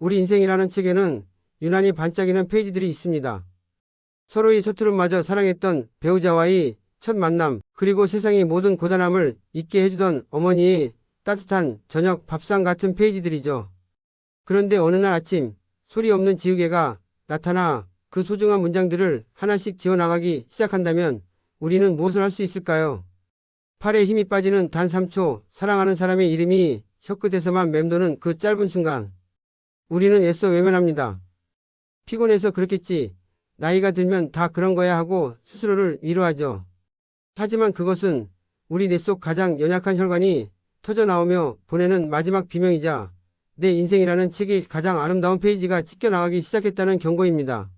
우리 인생이라는 책에는 유난히 반짝이는 페이지들이 있습니다. 서로의 서투름마저 사랑했던 배우자와의 첫 만남, 그리고 세상의 모든 고단함을 잊게 해주던 어머니의 따뜻한 저녁 밥상 같은 페이지들이죠. 그런데 어느 날 아침 소리 없는 지우개가 나타나 그 소중한 문장들을 하나씩 지워나가기 시작한다면 우리는 무엇을 할 수 있을까요? 팔에 힘이 빠지는 단 3초, 사랑하는 사람의 이름이 혀끝에서만 맴도는 그 짧은 순간, 우리는 애써 외면합니다. 피곤해서 그렇겠지. 나이가 들면 다 그런 거야 하고 스스로를 위로하죠. 하지만 그것은 우리 뇌 속 가장 연약한 혈관이 터져나오며 보내는 마지막 비명이자 내 인생이라는 책이 가장 아름다운 페이지가 찢겨나가기 시작했다는 경고입니다.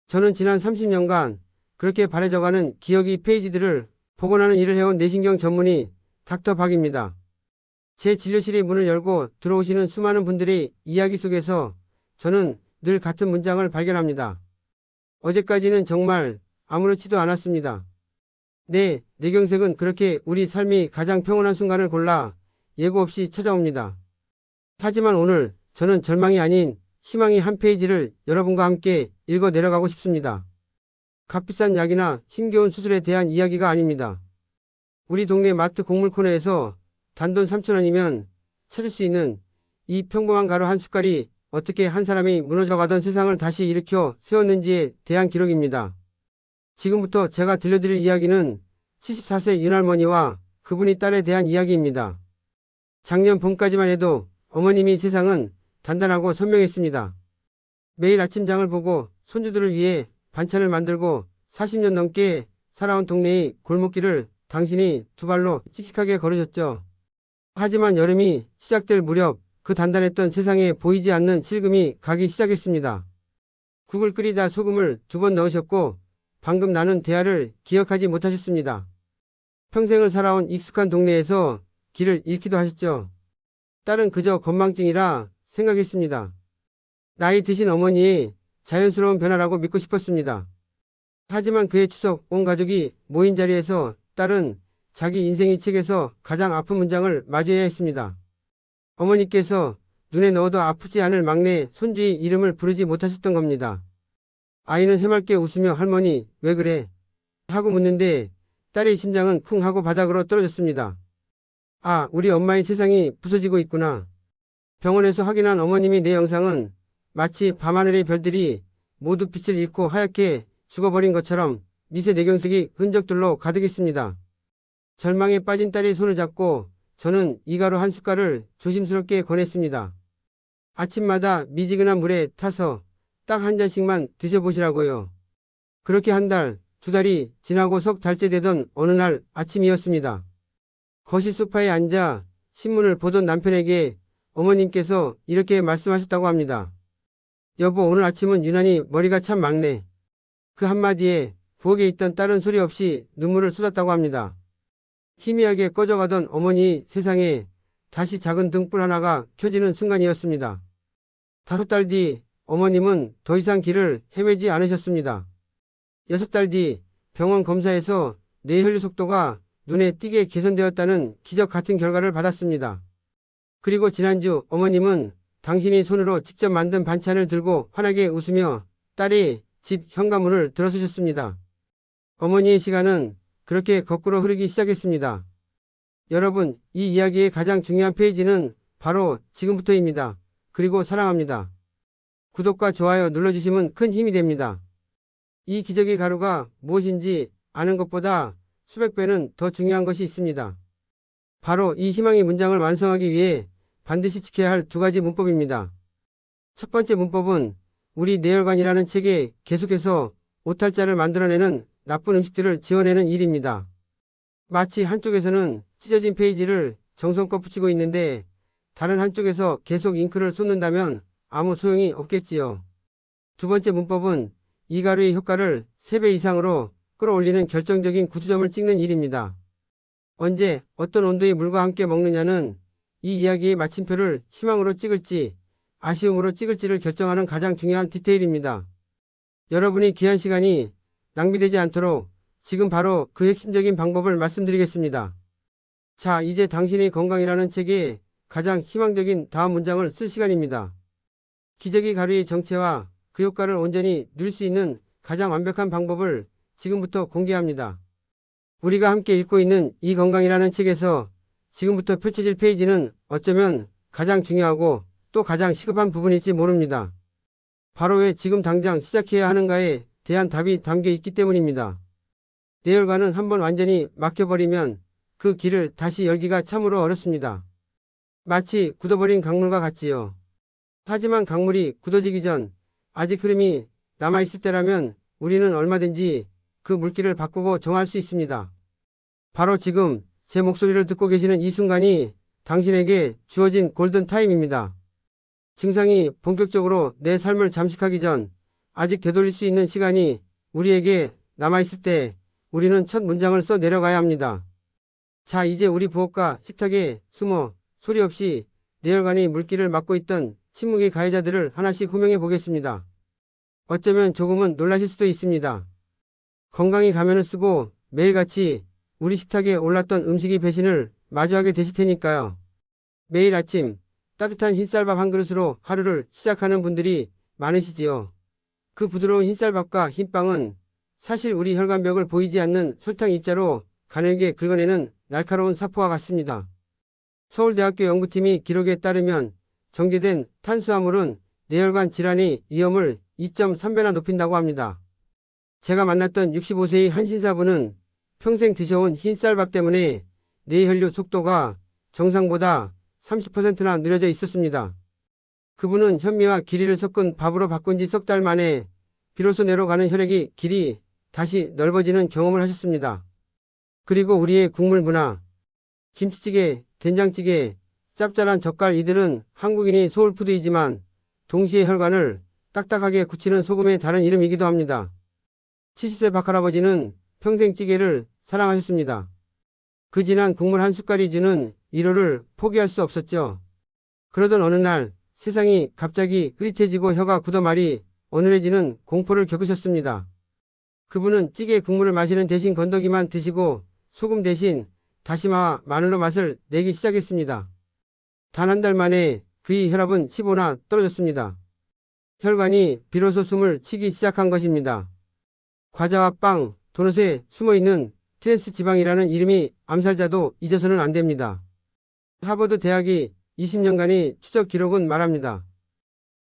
저는 지난 30년간 그렇게 바래져가는 기억의 페이지들을 복원하는 일을 해온 뇌신경 전문의 닥터 박입니다. 제 진료실의 문을 열고 들어오시는 수많은 분들의 이야기 속에서 저는 늘 같은 문장을 발견합니다. 어제까지는 정말 아무렇지도 않았습니다. 네, 뇌경색은 그렇게 우리 삶이 가장 평온한 순간을 골라 예고 없이 찾아옵니다. 하지만 오늘 저는 절망이 아닌 희망의 한 페이지를 여러분과 함께 읽어 내려가고 싶습니다. 값비싼 약이나 힘겨운 수술에 대한 이야기가 아닙니다. 우리 동네 마트 곡물 코너에서 단돈 3,000원이면 찾을 수 있는 이 평범한 가루 한 숟갈이 어떻게 한 사람이 무너져가던 세상을 다시 일으켜 세웠는지에 대한 기록입니다. 지금부터 제가 들려드릴 이야기는 74세 윤할머니와 그분의 딸에 대한 이야기입니다. 작년 봄까지만 해도 어머님이 세상은 단단하고 선명했습니다. 매일 아침장을 보고 손주들을 위해 반찬을 만들고 40년 넘게 살아온 동네의 골목길을 당신이 두 발로 씩씩하게 걸으셨죠. 하지만 여름이 시작될 무렵 그 단단했던 세상에 보이지 않는 실금이 가기 시작했습니다. 국을 끓이다 소금을 2번 넣으셨고 방금 나눈 대화를 기억하지 못하셨습니다. 평생을 살아온 익숙한 동네에서 길을 잃기도 하셨죠. 딸은 그저 건망증이라 생각했습니다. 나이 드신 어머니의 자연스러운 변화라고 믿고 싶었습니다. 하지만 그해 추석 온 가족이 모인 자리에서 딸은 자기 인생의 책에서 가장 아픈 문장을 맞이해야 했습니다. 어머니께서 눈에 넣어도 아프지 않을 막내 손주의 이름을 부르지 못하셨던 겁니다. 아이는 해맑게 웃으며 할머니 왜 그래? 하고 묻는데 딸의 심장은 쿵 하고 바닥으로 떨어졌습니다. 아, 우리 엄마의 세상이 부서지고 있구나. 병원에서 확인한 어머님의 내 영상은 마치 밤하늘의 별들이 모두 빛을 잃고 하얗게 죽어버린 것처럼 미세 뇌경색이 흔적들로 가득했습니다. 절망에 빠진 딸의 손을 잡고 저는 이 가루 한 숟갈을 조심스럽게 권했습니다. 아침마다 미지근한 물에 타서 딱 한 잔씩만 드셔보시라고요. 그렇게 한 달, 2달이 지나고 석 달째 되던 어느 날 아침이었습니다. 거실 소파에 앉아 신문을 보던 남편에게 어머님께서 이렇게 말씀하셨다고 합니다. 여보, 오늘 아침은 유난히 머리가 참 막네. 그 한마디에 부엌에 있던 딸은 소리 없이 눈물을 쏟았다고 합니다. 희미하게 꺼져가던 어머니 세상에 다시 작은 등불 하나가 켜지는 순간이었습니다. 5달 뒤 어머님은 더 이상 길을 헤매지 않으셨습니다. 6달 뒤 병원 검사에서 뇌혈류 속도가 눈에 띄게 개선되었다는 기적 같은 결과를 받았습니다. 그리고 지난주 어머님은 당신이 손으로 직접 만든 반찬을 들고 환하게 웃으며 딸이 집 현관문을 들어서셨습니다. 어머니의 시간은 그렇게 거꾸로 흐르기 시작했습니다. 여러분, 이 이야기의 가장 중요한 페이지는 바로 지금부터입니다. 그리고 사랑합니다. 구독과 좋아요 눌러주시면 큰 힘이 됩니다. 이 기적의 가루가 무엇인지 아는 것보다 수백 배는 더 중요한 것이 있습니다. 바로 이 희망의 문장을 완성하기 위해 반드시 지켜야 할 2가지 문법입니다. 첫 번째 문법은 우리 뇌혈관이라는 책에 계속해서 오탈자를 만들어내는 나쁜 음식들을 지워내는 일입니다. 마치 한쪽에서는 찢어진 페이지를 정성껏 붙이고 있는데 다른 한쪽에서 계속 잉크를 쏟는다면 아무 소용이 없겠지요. 2번째 문법은 이 가루의 효과를 3배 이상으로 끌어올리는 결정적인 구두점을 찍는 일입니다. 언제 어떤 온도의 물과 함께 먹느냐는 이 이야기의 마침표를 희망으로 찍을지 아쉬움으로 찍을지를 결정하는 가장 중요한 디테일입니다. 여러분의 귀한 시간이 낭비되지 않도록 지금 바로 그 핵심적인 방법을 말씀드리겠습니다. 자, 이제 당신의 건강이라는 책에 가장 희망적인 다음 문장을 쓸 시간입니다. 기저귀 가루의 정체와 그 효과를 온전히 누릴 수 있는 가장 완벽한 방법을 지금부터 공개합니다. 우리가 함께 읽고 있는 이 건강이라는 책에서 지금부터 펼쳐질 페이지는 어쩌면 가장 중요하고 또 가장 시급한 부분일지 모릅니다. 바로 왜 지금 당장 시작해야 하는가에 대한 답이 담겨 있기 때문입니다. 뇌혈관은 한번 완전히 막혀버리면 그 길을 다시 열기가 참으로 어렵습니다. 마치 굳어버린 강물과 같지요. 하지만 강물이 굳어지기 전 아직 흐름이 남아있을 때라면 우리는 얼마든지 그 물길을 바꾸고 정할 수 있습니다. 바로 지금 제 목소리를 듣고 계시는 이 순간이 당신에게 주어진 골든타임입니다. 증상이 본격적으로 내 삶을 잠식하기 전 아직 되돌릴 수 있는 시간이 우리에게 남아있을 때 우리는 첫 문장을 써 내려가야 합니다. 자, 이제 우리 부엌과 식탁에 숨어 소리 없이 뇌혈관이 물길을 막고 있던 침묵의 가해자들을 하나씩 호명해 보겠습니다. 어쩌면 조금은 놀라실 수도 있습니다. 건강히 가면을 쓰고 매일같이 우리 식탁에 올랐던 음식의 배신을 마주하게 되실 테니까요. 매일 아침 따뜻한 흰쌀밥 한 그릇으로 하루를 시작하는 분들이 많으시지요. 그 부드러운 흰쌀밥과 흰빵은 사실 우리 혈관벽을 보이지 않는 설탕 입자로 가늘게 긁어내는 날카로운 사포와 같습니다. 서울대학교 연구팀이 기록에 따르면 정제된 탄수화물은 뇌혈관 질환의 위험을 2.3배나 높인다고 합니다. 제가 만났던 65세의 한 신사분은 평생 드셔온 흰쌀밥 때문에 뇌혈류 속도가 정상보다 30%나 느려져 있었습니다. 그분은 현미와 기리를 섞은 밥으로 바꾼 지 석 달 만에 비로소 뇌로 가는 혈액의 길이 다시 넓어지는 경험을 하셨습니다. 그리고 우리의 국물 문화, 김치찌개, 된장찌개, 짭짤한 젓갈 이들은 한국인의 소울푸드이지만 동시에 혈관을 딱딱하게 굳히는 소금의 다른 이름이기도 합니다. 70세 박할아버지는 평생 찌개를 사랑하셨습니다. 그 진한 국물 한 숟갈이 주는 위로를 포기할 수 없었죠. 그러던 어느 날 세상이 갑자기 흐릿해지고 혀가 굳어말이 어눌해지는 공포를 겪으셨습니다. 그분은 찌개 국물을 마시는 대신 건더기만 드시고 소금 대신 다시마와 마늘로 맛을 내기 시작했습니다. 단 한 달 만에 그의 혈압은 15나 떨어졌습니다. 혈관이 비로소 숨을 쉬기 시작한 것입니다. 과자와 빵, 도넛에 숨어있는 트랜스 지방이라는 이름이 암살자도 잊어서는 안 됩니다. 하버드 대학이 20년간의 추적 기록은 말합니다.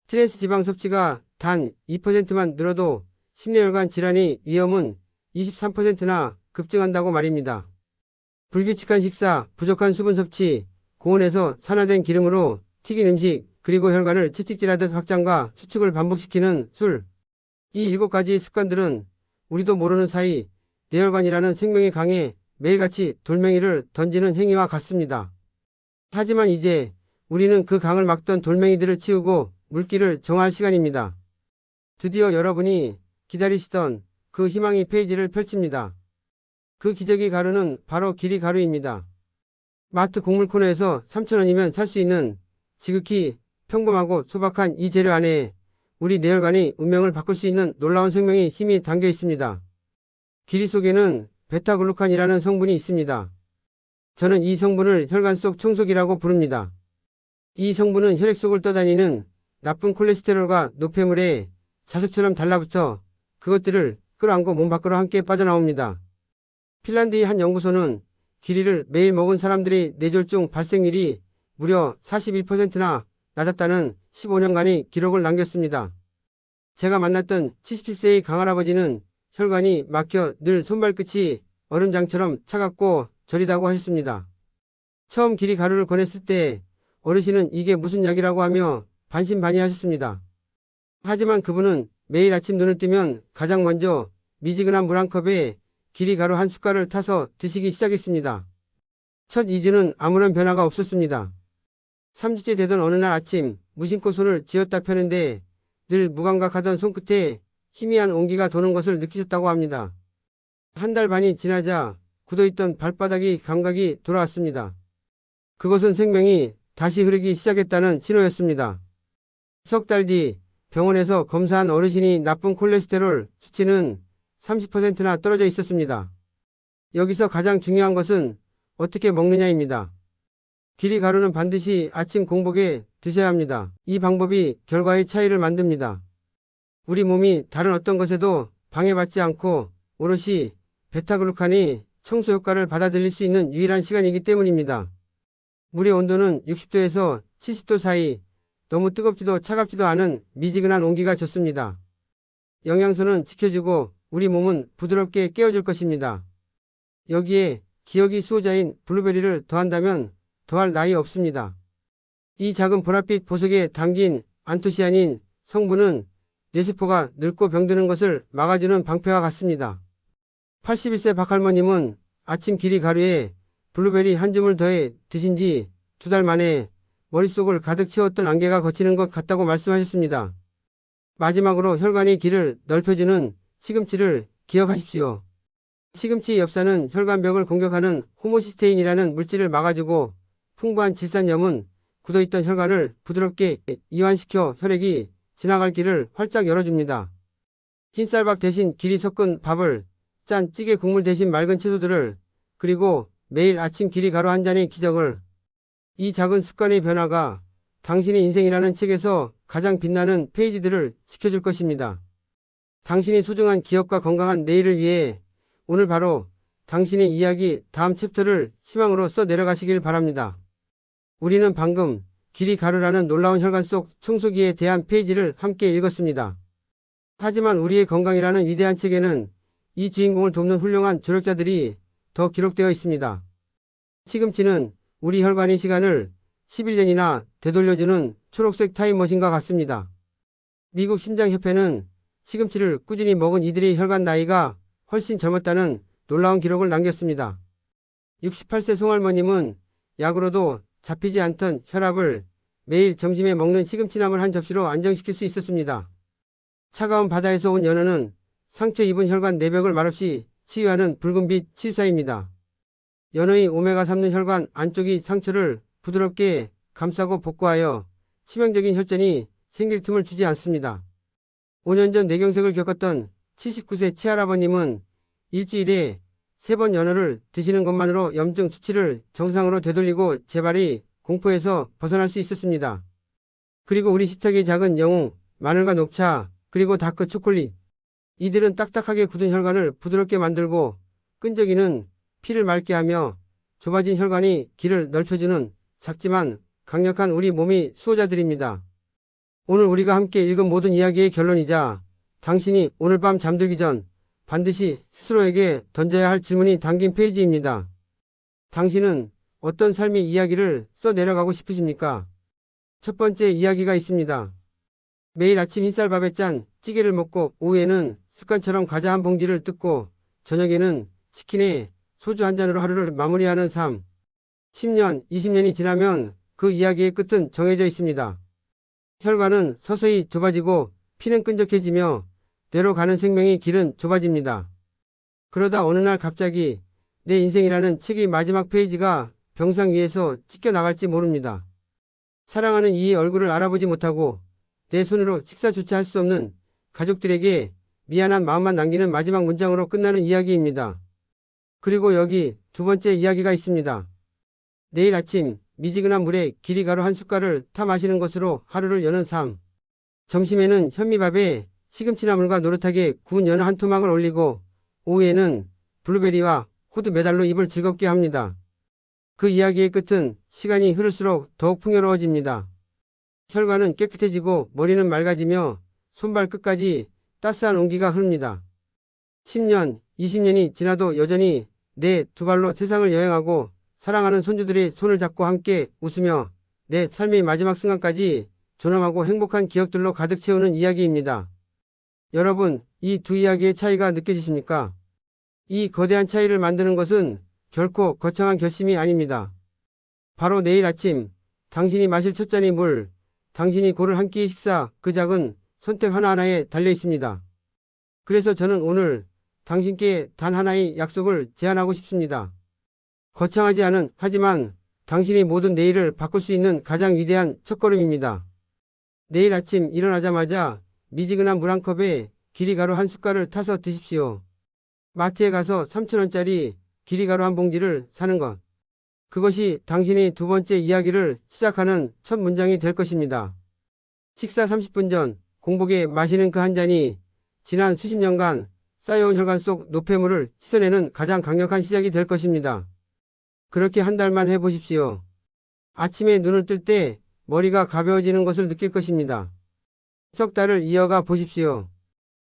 트랜스 지방 섭취가 단 2%만 늘어도 심뇌혈관 질환의 위험은 23%나 급증한다고 말입니다. 불규칙한 식사, 부족한 수분 섭취, 고온에서 산화된 기름으로 튀긴 음식, 그리고 혈관을 채찍질하듯 확장과 수축을 반복시키는 술. 이 7가지 습관들은 우리도 모르는 사이 뇌혈관이라는 생명의 강에 매일같이 돌멩이를 던지는 행위와 같습니다. 하지만 이제 우리는 그 강을 막던 돌멩이들을 치우고 물길을 정할 시간입니다. 드디어 여러분이 기다리시던 그 희망의 페이지를 펼칩니다. 그 기저귀 가루는 바로 기리 가루입니다. 마트 곡물 코너에서 3,000원이면 살 수 있는 지극히 평범하고 소박한 이 재료 안에 우리 뇌혈관의 운명을 바꿀 수 있는 놀라운 생명의 힘이 담겨 있습니다. 기리 속에는 베타글루칸이라는 성분이 있습니다. 저는 이 성분을 혈관 속 청소기라고 부릅니다. 이 성분은 혈액 속을 떠다니는 나쁜 콜레스테롤과 노폐물에 자석처럼 달라붙어 그것들을 끌어안고 몸 밖으로 함께 빠져나옵니다. 핀란드의 한 연구소는 기리를 매일 먹은 사람들의 뇌졸중 발생률이 무려 41%나 낮았다는 15년간의 기록을 남겼습니다. 제가 만났던 77세의 강할아버지는 혈관이 막혀 늘 손발끝이 얼음장처럼 차갑고 저리다고 하셨습니다. 처음 기리 가루를 권했을 때 어르신은 이게 무슨 약이라고 하며 반신반의하셨습니다. 하지만 그분은 매일 아침 눈을 뜨면 가장 먼저 미지근한 물 한 컵에 기리 가루 한 숟갈을 타서 드시기 시작했습니다. 첫 2주는 아무런 변화가 없었습니다. 3주째 되던 어느 날 아침 무심코 손을 쥐었다 펴는데 늘 무감각하던 손끝에 희미한 온기가 도는 것을 느끼셨다고 합니다. 한 달 반이 지나자 굳어있던 발바닥의 감각이 돌아왔습니다. 그것은 생명이 다시 흐르기 시작했다는 신호였습니다. 석 달 뒤 병원에서 검사한 어르신이 나쁜 콜레스테롤 수치는 30%나 떨어져 있었습니다. 여기서 가장 중요한 것은 어떻게 먹느냐입니다. 기리 가루는 반드시 아침 공복에 드셔야 합니다. 이 방법이 결과의 차이를 만듭니다. 우리 몸이 다른 어떤 것에도 방해받지 않고 오롯이 베타글루칸이 청소 효과를 받아들일 수 있는 유일한 시간이기 때문입니다. 물의 온도는 60도에서 70도 사이, 너무 뜨겁지도 차갑지도 않은 미지근한 온기가 좋습니다. 영양소는 지켜주고 우리 몸은 부드럽게 깨워줄 것입니다. 여기에 기억이 수호자인 블루베리를 더한다면 더할 나위 없습니다. 이 작은 보랏빛 보석에 담긴 안토시아닌 성분은 뇌세포가 늙고 병드는 것을 막아주는 방패와 같습니다. 81세 박할머님은 아침 기리 가루에 블루베리 한 줌을 더해 드신 지 2달 만에 머릿속을 가득 채웠던 안개가 걷히는 것 같다고 말씀하셨습니다. 마지막으로 혈관의 길을 넓혀주는 시금치를 기억하십시오. 시금치 엽사는 혈관벽을 공격하는 호모시스테인이라는 물질을 막아주고 풍부한 질산염은 굳어있던 혈관을 부드럽게 이완시켜 혈액이 지나갈 길을 활짝 열어줍니다. 흰쌀밥 대신 길이 섞은 밥을, 짠 찌개 국물 대신 맑은 채소들을, 그리고 매일 아침 길이 가루 한 잔의 기적을. 이 작은 습관의 변화가 당신의 인생이라는 책에서 가장 빛나는 페이지들을 지켜줄 것입니다. 당신의 소중한 기억과 건강한 내일을 위해 오늘 바로 당신의 이야기 다음 챕터를 희망으로 써 내려가시길 바랍니다. 우리는 방금 길이 가루라는 놀라운 혈관 속 청소기에 대한 페이지를 함께 읽었습니다. 하지만 우리의 건강이라는 위대한 책에는 이 주인공을 돕는 훌륭한 조력자들이 더 기록되어 있습니다. 시금치는 우리 혈관의 시간을 11년이나 되돌려주는 초록색 타임머신과 같습니다. 미국 심장협회는 시금치를 꾸준히 먹은 이들의 혈관 나이가 훨씬 젊었다는 놀라운 기록을 남겼습니다. 68세 송할머님은 약으로도 잡히지 않던 혈압을 매일 점심에 먹는 시금치나물 한 접시로 안정시킬 수 있었습니다. 차가운 바다에서 온 연어는 상처 입은 혈관 내벽을 말없이 치유하는 붉은빛 치유사입니다. 연어의 오메가3는 혈관 안쪽의 상처를 부드럽게 감싸고 복구하여 치명적인 혈전이 생길 틈을 주지 않습니다. 5년 전 뇌경색을 겪었던 79세 최할아버님은 일주일에 3번 연어를 드시는 것만으로 염증 수치를 정상으로 되돌리고 재발이 공포에서 벗어날 수 있었습니다. 그리고 우리 식탁의 작은 영웅, 마늘과 녹차, 그리고 다크 초콜릿. 이들은 딱딱하게 굳은 혈관을 부드럽게 만들고 끈적이는 피를 맑게 하며 좁아진 혈관이 길을 넓혀주는 작지만 강력한 우리 몸의 수호자들입니다. 오늘 우리가 함께 읽은 모든 이야기의 결론이자 당신이 오늘 밤 잠들기 전 반드시 스스로에게 던져야 할 질문이 담긴 페이지입니다. 당신은 어떤 삶의 이야기를 써 내려가고 싶으십니까? 첫 번째 이야기가 있습니다. 매일 아침 흰쌀밥에 짠 찌개를 먹고 오후에는 습관처럼 과자 한 봉지를 뜯고 저녁에는 치킨에 소주 한 잔으로 하루를 마무리하는 삶. 10년, 20년이 지나면 그 이야기의 끝은 정해져 있습니다. 혈관은 서서히 좁아지고 피는 끈적해지며 뇌로 가는 생명의 길은 좁아집니다. 그러다 어느 날 갑자기 내 인생이라는 책의 마지막 페이지가 병상 위에서 찢겨나갈지 모릅니다. 사랑하는 이의 얼굴을 알아보지 못하고 내 손으로 식사조차 할 수 없는 가족들에게 미안한 마음만 남기는 마지막 문장으로 끝나는 이야기입니다. 그리고 여기 두 번째 이야기가 있습니다. 내일 아침 미지근한 물에 기리가루 한 숟갈을 타 마시는 것으로 하루를 여는 삶. 점심에는 현미밥에 시금치나물과 노릇하게 구운 연어 한 토막을 올리고 오후에는 블루베리와 호두 메달로 입을 즐겁게 합니다. 그 이야기의 끝은 시간이 흐를수록 더욱 풍요로워집니다. 혈관은 깨끗해지고 머리는 맑아지며 손발 끝까지 따스한 온기가 흐릅니다. 10년, 20년이 지나도 여전히 내 두 발로 세상을 여행하고 사랑하는 손주들의 손을 잡고 함께 웃으며 내 삶의 마지막 순간까지 존엄하고 행복한 기억들로 가득 채우는 이야기입니다. 여러분, 이 두 이야기의 차이가 느껴지십니까? 이 거대한 차이를 만드는 것은 결코 거창한 결심이 아닙니다. 바로 내일 아침 당신이 마실 첫 잔의 물, 당신이 고를 한 끼의 식사, 그 작은 선택 하나하나에 달려 있습니다. 그래서 저는 오늘 당신께 단 하나의 약속을 제안하고 싶습니다. 거창하지 않은 하지만 당신의 모든 내일을 바꿀 수 있는 가장 위대한 첫걸음입니다. 내일 아침 일어나자마자 미지근한 물 한 컵에 기리가루 한 숟갈을 타서 드십시오. 마트에 가서 3,000원짜리 기리가루 한 봉지를 사는 것. 그것이 당신이 두 번째 이야기를 시작하는 첫 문장이 될 것입니다. 식사 30분 전 공복에 마시는 그 한 잔이 지난 수십 년간 쌓여온 혈관 속 노폐물을 씻어내는 가장 강력한 시작이 될 것입니다. 그렇게 한 달만 해보십시오. 아침에 눈을 뜰 때 머리가 가벼워지는 것을 느낄 것입니다. 석 달을 이어가 보십시오.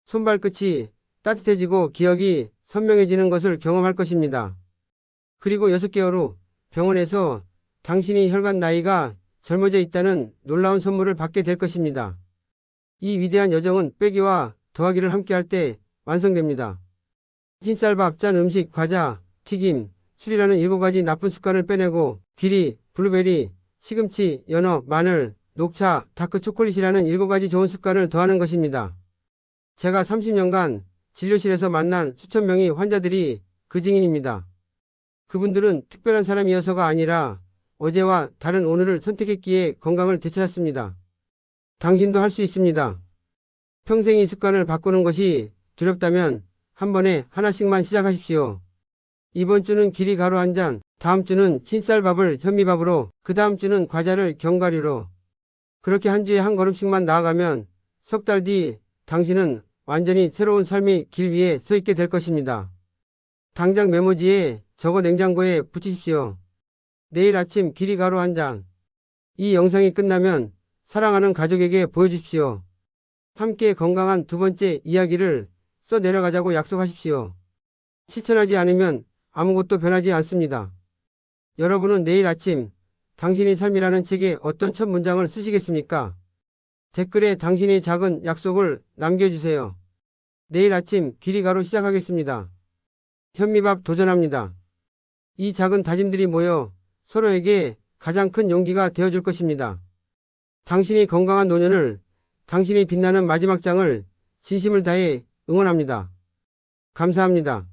손발끝이 따뜻해지고 기억이 선명해지는 것을 경험할 것입니다. 그리고 6개월 후 병원에서 당신이 혈관 나이가 젊어져 있다는 놀라운 선물을 받게 될 것입니다. 이 위대한 여정은 빼기와 더하기를 함께할 때 완성됩니다. 흰쌀밥, 짠 음식, 과자, 튀김, 술이라는 7가지 나쁜 습관을 빼내고 귀리, 블루베리, 시금치, 연어, 마늘, 녹차, 다크 초콜릿이라는 7가지 좋은 습관을 더하는 것입니다. 제가 30년간 진료실에서 만난 수천 명의 환자들이 그 증인입니다. 그분들은 특별한 사람이어서가 아니라 어제와 다른 오늘을 선택했기에 건강을 되찾았습니다. 당신도 할 수 있습니다. 평생 이 습관을 바꾸는 것이 두렵다면 한 번에 하나씩만 시작하십시오. 이번 주는 귀리 가루 한 잔, 다음 주는 흰쌀밥을 현미밥으로, 그 다음 주는 과자를 견과류로. 그렇게 한 주에 한 걸음씩만 나아가면 석 달 뒤 당신은 완전히 새로운 삶의 길 위에 서 있게 될 것입니다. 당장 메모지에 적어 냉장고에 붙이십시오. 내일 아침 귀리 가루 한 잔. 이 영상이 끝나면 사랑하는 가족에게 보여주십시오. 함께 건강한 두 번째 이야기를 써 내려가자고 약속하십시오. 실천하지 않으면 아무것도 변하지 않습니다. 여러분은 내일 아침 당신의 삶이라는 책에 어떤 첫 문장을 쓰시겠습니까? 댓글에 당신의 작은 약속을 남겨주세요. 내일 아침 귀리 가루 시작하겠습니다. 현미밥 도전합니다. 이 작은 다짐들이 모여 서로에게 가장 큰 용기가 되어줄 것입니다. 당신이 건강한 노년을, 당신이 빛나는 마지막 장을 진심을 다해 응원합니다. 감사합니다.